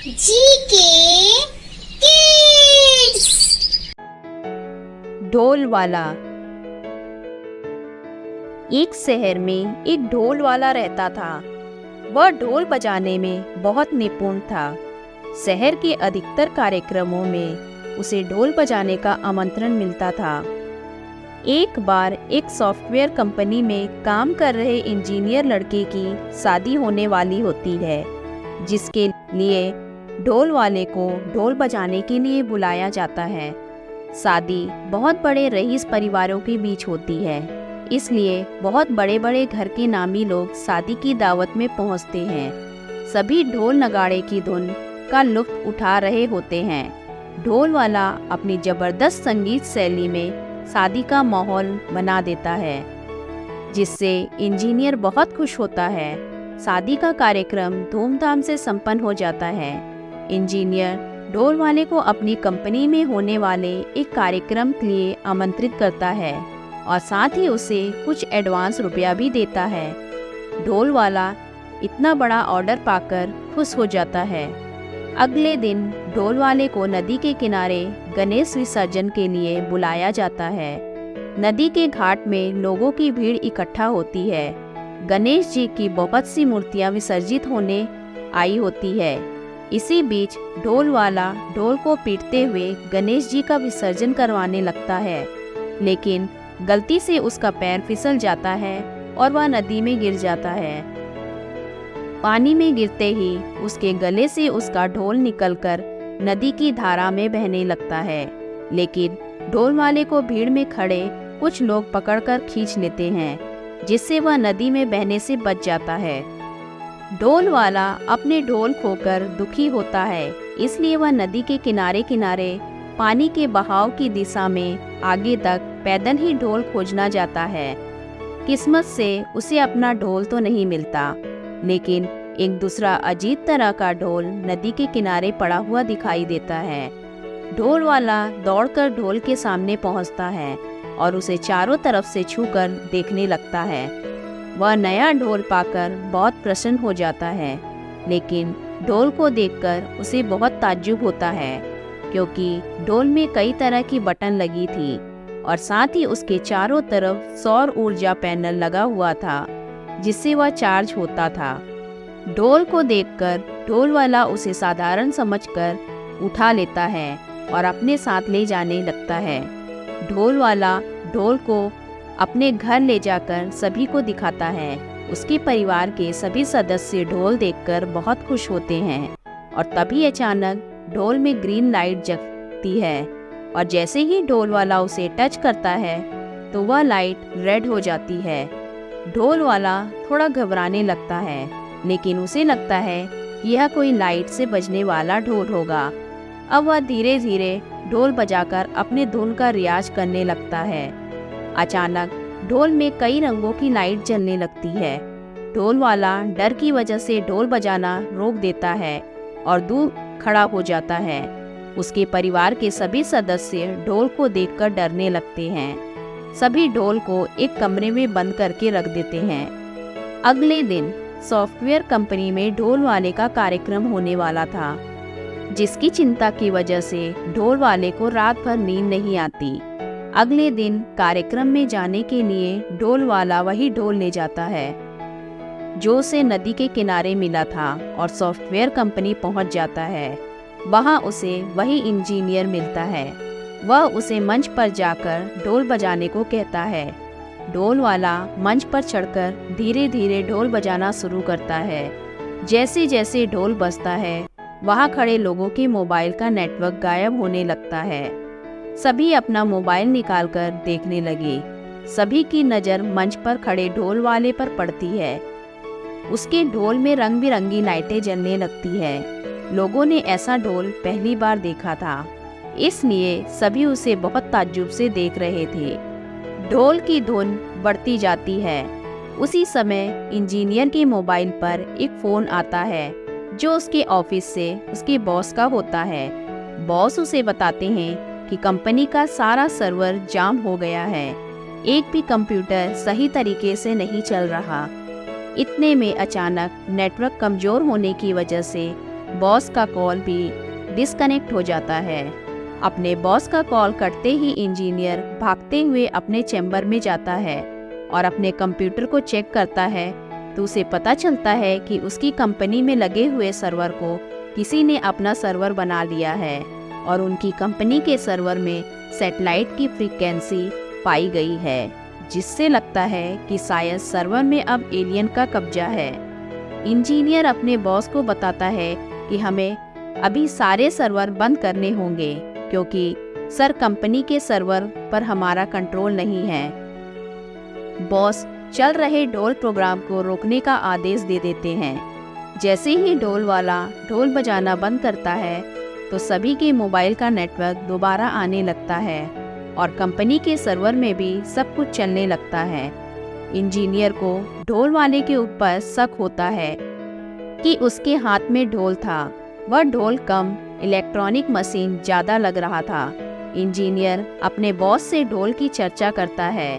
GK kids. ढोल वाला। एक शहर में एक ढोल वाला रहता था। वह ढोल बजाने में बहुत निपुण था। शहर के अधिकतर कार्यक्रमों में उसे ढोल बजाने का आमंत्रण मिलता था। एक बार एक सॉफ्टवेयर कंपनी में काम कर रहे इंजीनियर लड़के की शादी होने वाली होती है, जिसके लिए ढोल वाले को ढोल बजाने के लिए बुलाया जाता है। शादी बहुत बड़े रईस परिवारों के बीच होती है, इसलिए बहुत बड़े बड़े घर के नामी लोग शादी की दावत में पहुंचते हैं। सभी ढोल नगाड़े की धुन का लुत्फ उठा रहे होते हैं। ढोल वाला अपनी जबरदस्त संगीत शैली में शादी का माहौल बना देता है, जिससे इंजीनियर बहुत खुश होता है। शादी का कार्यक्रम धूमधाम से संपन्न हो जाता है। इंजीनियर ढोल वाले को अपनी कंपनी में होने वाले एक कार्यक्रम के लिए आमंत्रित करता है और साथ ही उसे कुछ एडवांस रुपया भी देता है। ढोल वाला इतना बड़ा ऑर्डर पाकर खुश हो जाता है। अगले दिन ढोल वाले को नदी के किनारे गणेश विसर्जन के लिए बुलाया जाता है। नदी के घाट में लोगों की भीड़ इकट्ठा होती है। गणेश जी की बहुत सी मूर्तियां विसर्जित होने आई होती है। इसी बीच ढोल वाला ढोल को पीटते हुए गणेश जी का विसर्जन करवाने लगता है, लेकिन गलती से उसका पैर फिसल जाता है और वह नदी में गिर जाता है। पानी में गिरते ही उसके गले से उसका ढोल निकलकर नदी की धारा में बहने लगता है, लेकिन ढोल वाले को भीड़ में खड़े कुछ लोग पकड़कर खींच लेते हैं, जिससे वह नदी में बहने से बच जाता है। ढोल वाला अपने ढोल खोकर दुखी होता है, इसलिए वह नदी के किनारे किनारे पानी के बहाव की दिशा में आगे तक पैदल ही ढोल खोजना जाता है। किस्मत से उसे अपना ढोल तो नहीं मिलता, लेकिन एक दूसरा अजीब तरह का ढोल नदी के किनारे पड़ा हुआ दिखाई देता है। ढोल वाला दौड़कर ढोल के सामने पहुंचता है और उसे चारों तरफ से छूकर देखने लगता है। वह नया ढोल पाकर बहुत प्रसन्न हो जाता है, लेकिन ढोल को देखकर उसे बहुत ताज्जुब होता है, क्योंकि ढोल में कई तरह की बटन लगी थी और साथ ही उसके चारों तरफ सौर ऊर्जा पैनल लगा हुआ था, जिससे वह चार्ज होता था। ढोल को देखकर ढोल वाला उसे साधारण समझकर उठा लेता है और अपने साथ ले जाने लगता है। ढोल वाला ढोल को अपने घर ले जाकर सभी को दिखाता है। उसके परिवार के सभी सदस्य ढोल देखकर बहुत खुश होते हैं और तभी अचानक ढोल में ग्रीन लाइट जगती है और जैसे ही ढोल वाला उसे टच करता है तो वह लाइट रेड हो जाती है। ढोल वाला थोड़ा घबराने लगता है, लेकिन उसे लगता है कि यह कोई लाइट से बजने वाला ढोल होगा। अब वह धीरे धीरे ढोल बजाकर अपने धुन का रियाज करने लगता है। अचानक ढोल में कई रंगों की लाइट जलने लगती है। ढोल वाला डर की वजह से ढोल बजाना रोक देता है और दूर खड़ा हो जाता है। उसके परिवार के सभी सदस्य ढोल को देखकर डरने लगते हैं। सभी ढोल को एक कमरे में बंद करके रख देते हैं। अगले दिन सॉफ्टवेयर कंपनी में ढोल वाले का कार्यक्रम होने वाला था, जिसकी चिंता की वजह से ढोल वाले को रात भर नींद नहीं आती। अगले दिन कार्यक्रम में जाने के लिए ढोल वाला वही ढोल ले जाता है जो उसे नदी के किनारे मिला था और सॉफ्टवेयर कंपनी पहुंच जाता है। वहां उसे वही इंजीनियर मिलता है। वह उसे मंच पर जाकर ढोल बजाने को कहता है। ढोल वाला मंच पर चढ़कर धीरे धीरे ढोल बजाना शुरू करता है। जैसे जैसे ढोल बजता है, वहां खड़े लोगों के मोबाइल का नेटवर्क गायब होने लगता है। सभी अपना मोबाइल निकालकर देखने लगे। सभी की नज़र मंच पर खड़े ढोल वाले पर पड़ती है। उसके ढोल में रंग बिरंगी लाइटें जलने लगती है। लोगों ने ऐसा ढोल पहली बार देखा था, इसलिए सभी उसे बहुत ताज्जुब से देख रहे थे। ढोल की धुन बढ़ती जाती है। उसी समय इंजीनियर के मोबाइल पर एक फ़ोन आता है, जो उसके ऑफिस से उसके बॉस का होता है। बॉस उसे बताते हैं कि कंपनी का सारा सर्वर जाम हो गया है। एक भी कंप्यूटर सही तरीके से नहीं चल रहा। इतने में अचानक नेटवर्क कमज़ोर होने की वजह से बॉस का कॉल भी डिस्कनेक्ट हो जाता है। अपने बॉस का कॉल कटते ही इंजीनियर भागते हुए अपने चैम्बर में जाता है और अपने कंप्यूटर को चेक करता है तो उसे पता चलता है कि उसकी कंपनी में लगे हुए सर्वर को किसी ने अपना सर्वर बना लिया है और उनकी कंपनी के सर्वर में सैटेलाइट की फ्रीक्वेंसी पाई गई है, जिससे लगता है कि शायद सर्वर में अब एलियन का कब्जा है। इंजीनियर अपने बॉस को बताता है कि हमें अभी सारे सर्वर बंद करने होंगे क्योंकि सर कंपनी के सर्वर पर हमारा कंट्रोल नहीं है। बॉस चल रहे ढोल प्रोग्राम को रोकने का आदेश दे देते हैं। जैसे ही ढोल वाला ढोल बजाना बंद करता है तो सभी के मोबाइल का नेटवर्क दोबारा आने लगता है और कंपनी के सर्वर में भी सब कुछ चलने लगता है। इंजीनियर को ढोल वाले के ऊपर शक होता है कि उसके हाथ में ढोल था। वह ढोल कम, इलेक्ट्रॉनिक मशीन ज़्यादा लग रहा था। इंजीनियर अपने बॉस से ढोल की चर्चा करता है।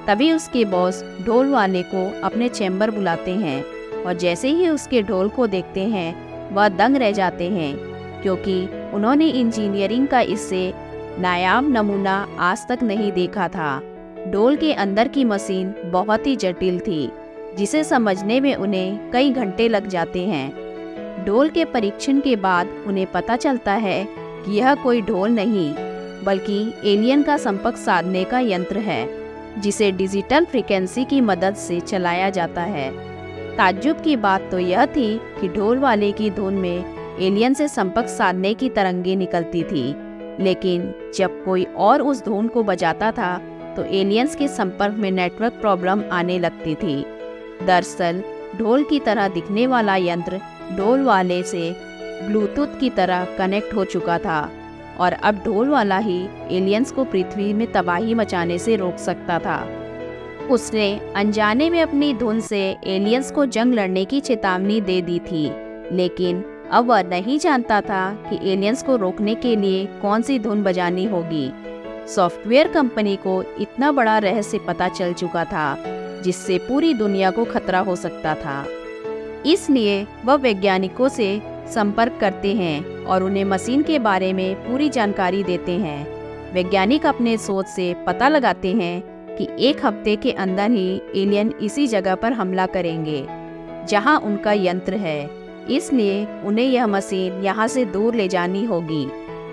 तभी उसके बॉस ढोल वाले को अपने चैम्बर बुलाते हैं और जैसे ही उसके ढोल को देखते हैं वह दंग रह जाते हैं क्योंकि उन्होंने इंजीनियरिंग का इससे नायाब नमूना आज तक नहीं देखा था। ढोल के अंदर की मशीन बहुत ही जटिल थी जिसे समझने में उन्हें कई घंटे लग जाते हैं। ढोल के परीक्षण के बाद उन्हें पता चलता है कि यह कोई ढोल नहीं बल्कि एलियन का संपर्क साधने का यंत्र है जिसे डिजिटल फ्रीक्वेंसी की मदद से चलाया जाता है। ताज्जुब की बात तो यह थी कि ढोल वाले की धुन में एलियन से संपर्क साधने की तरंगें निकलती थी, लेकिन जब कोई और उस धुन को बजाता था तो एलियंस के संपर्क में नेटवर्क प्रॉब्लम आने लगती थी। दरअसल ढोल की तरह दिखने वाला यंत्र ढोल वाले से ब्लूटूथ की तरह कनेक्ट हो चुका था और अब ढोल वाला ही एलियंस को पृथ्वी में तबाही मचाने से रोक सकता था। उसने अनजाने में अपनी धुन से एलियंस को जंग लड़ने की चेतावनी दे दी थी, लेकिन अब वह नहीं जानता था कि एलियंस को रोकने के लिए कौन सी धुन बजानी होगी। सॉफ्टवेयर कंपनी को इतना बड़ा रहस्य पता चल चुका था जिससे पूरी दुनिया को खतरा हो सकता था। इसलिए वह वैज्ञानिकों से संपर्क करते हैं और उन्हें मशीन के बारे में पूरी जानकारी देते हैं। वैज्ञानिक अपने सोच से पता लगाते हैं कि एक हफ्ते के अंदर ही एलियन इसी जगह पर हमला करेंगे जहां उनका यंत्र है। इसलिए उन्हें यह मशीन यहां से दूर ले जानी होगी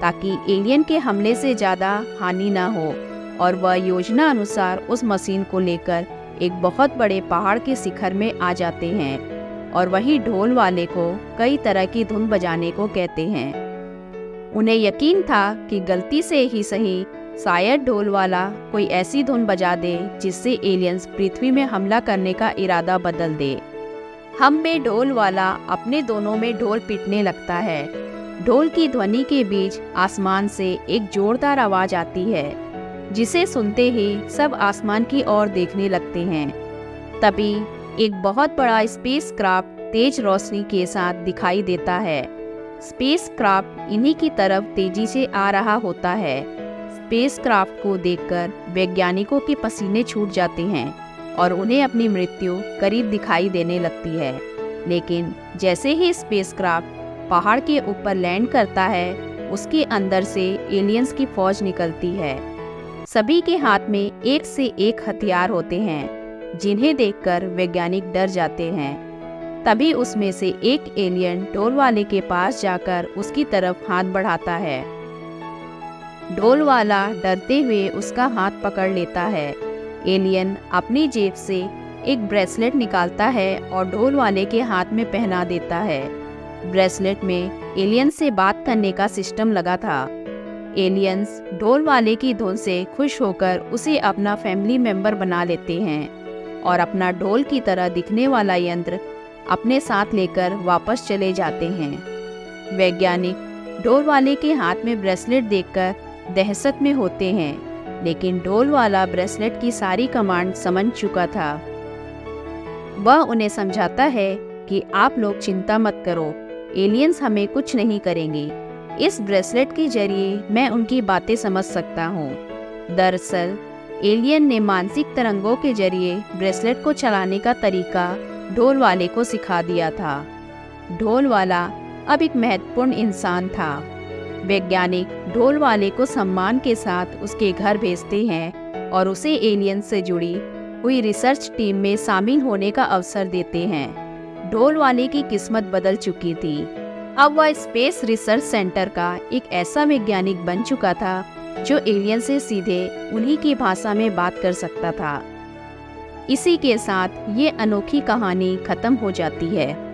ताकि एलियन के हमले से ज़्यादा हानि ना हो, और वह योजना अनुसार उस मशीन को लेकर एक बहुत बड़े पहाड़ के शिखर में आ जाते हैं और वहीं ढोल वाले को कई तरह की धुन बजाने को कहते हैं। उन्हें यकीन था कि गलती से ही सही शायद ढोल वाला कोई ऐसी धुन बजा दे जिससे एलियंस पृथ्वी में हमला करने का इरादा बदल दे। हम में ढोल वाला अपने दोनों में ढोल पीटने लगता है। ढोल की ध्वनि के बीच आसमान से एक जोरदार आवाज आती है जिसे सुनते ही सब आसमान की ओर देखने लगते हैं। तभी एक बहुत बड़ा स्पेस क्राफ्ट तेज रोशनी के साथ दिखाई देता है। स्पेस क्राफ्ट इन्हीं की तरफ तेजी से आ रहा होता है। स्पेस क्राफ्ट को देखकर वैज्ञानिकों के पसीने छूट जाते हैं और उन्हें अपनी मृत्यु करीब दिखाई देने लगती है। लेकिन जैसे ही स्पेस क्राफ्ट पहाड़ के ऊपर लैंड करता है, उसके अंदर से एलियंस की फौज निकलती है। सभी के हाथ में एक से एक हथियार होते हैं जिन्हें देखकर वैज्ञानिक डर जाते हैं। तभी उसमें से एक एलियन ढोल वाले के पास जाकर उसकी तरफ हाथ बढ़ाता है। ढोल वाला डरते हुए उसका हाथ पकड़ लेता है। एलियन अपनी जेब से एक ब्रेसलेट निकालता है और ढोल वाले के हाथ में पहना देता है। ब्रेसलेट में एलियन से बात करने का सिस्टम लगा था। एलियंस ढोल वाले की धुन से खुश होकर उसे अपना फैमिली मेंबर बना लेते हैं और अपना ढोल की तरह दिखने वाला यंत्र अपने साथ लेकर वापस चले जाते हैं। वैज्ञानिक ढोल वाले के हाथ में ब्रेसलेट देखकर दहशत में होते हैं, लेकिन ढोल वाला ब्रेसलेट की सारी कमांड समझ चुका था। वह उन्हें समझाता है कि आप लोग चिंता मत करो, एलियंस हमें कुछ नहीं करेंगे। इस ब्रेसलेट के जरिए मैं उनकी बातें समझ सकता हूँ। दरअसल एलियन ने मानसिक तरंगों के जरिए ब्रेसलेट को चलाने का तरीका ढोल वाले को सिखा दिया था। ढोल वाला अब एक महत्वपूर्ण इंसान था। वैज्ञानिक ढोल वाले को सम्मान के साथ उसके घर भेजते हैं और उसे एलियन से जुड़ी हुई रिसर्च टीम में शामिल होने का अवसर देते हैं। ढोल वाले की किस्मत बदल चुकी थी। अब वह स्पेस रिसर्च सेंटर का एक ऐसा वैज्ञानिक बन चुका था जो एलियन से सीधे उन्हीं की भाषा में बात कर सकता था। इसी के साथ ये अनोखी कहानी खत्म हो जाती है।